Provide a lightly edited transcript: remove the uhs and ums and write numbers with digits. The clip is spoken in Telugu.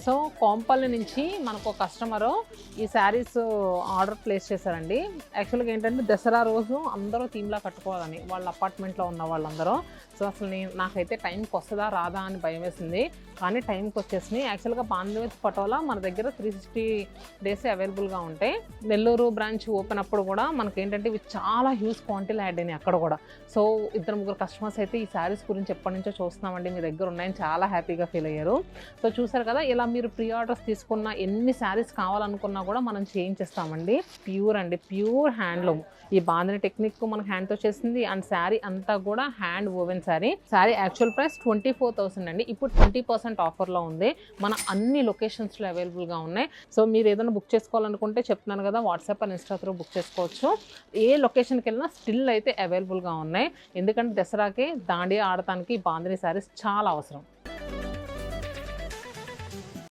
సో కోంపల్లి నుంచి మనకు ఒక కస్టమరు ఈ శారీస్ ఆర్డర్ ప్లేస్ చేశారండి. యాక్చువల్గా ఏంటంటే దసరా రోజు అందరూ థీమ్లా కట్టుకోవాలని వాళ్ళ అపార్ట్మెంట్లో ఉన్న వాళ్ళందరూ. సో అసలు నాకైతే టైంకి వస్తుందా రాదా అని భయం వేసింది, కానీ టైంకి వచ్చేసినాయి. యాక్చువల్గా బాంధవి పటోలా మన దగ్గర 360 డేస్ అవైలబుల్గా ఉంటాయి. నెల్లూరు బ్రాంచ్ ఓపెన్ అప్పుడు కూడా మనకి ఏంటంటే ఇవి చాలా హ్యూజ్ క్వాంటిటీలో యాడ్ అయినాయి అక్కడ కూడా. సో 2-3 కస్టమర్స్ అయితే ఈ శారీస్ గురించి ఎప్పటి నుంచో చూస్తున్నామండి, మీ దగ్గర ఉన్నాయని చాలా హ్యాపీగా ఫీల్ అయ్యారు. సో చూసారు కదా, ఇలా మీరు ప్రీ ఆర్డర్స్ తీసుకున్న ఎన్ని శారీస్ కావాలనుకున్నా కూడా మనం చేయించేస్తామండి. ప్యూర్ అండి, ప్యూర్ హ్యాండ్లూమ్. ఈ బాంధని టెక్నిక్ మనకు హ్యాండ్తో చేసింది అండ్ శారీ అంతా కూడా hand woven sari. Sari actual price 24,000 అండి. ఇప్పుడు 20% ఆఫర్లో ఉంది. మన అన్ని లొకేషన్స్లో అవైలబుల్గా ఉన్నాయి. సో మీరు ఏదైనా బుక్ చేసుకోవాలనుకుంటే చెప్తున్నాను కదా, WhatsApp and Insta through book చేసుకోవచ్చు. ఏ లొకేషన్కి వెళ్ళినా స్టిల్ అయితే అవైలబుల్గా ఉన్నాయి. ఎందుకంటే దసరాకి దాండియా ఆడటానికి బాంధని శారీస్ చాలా అవసరం.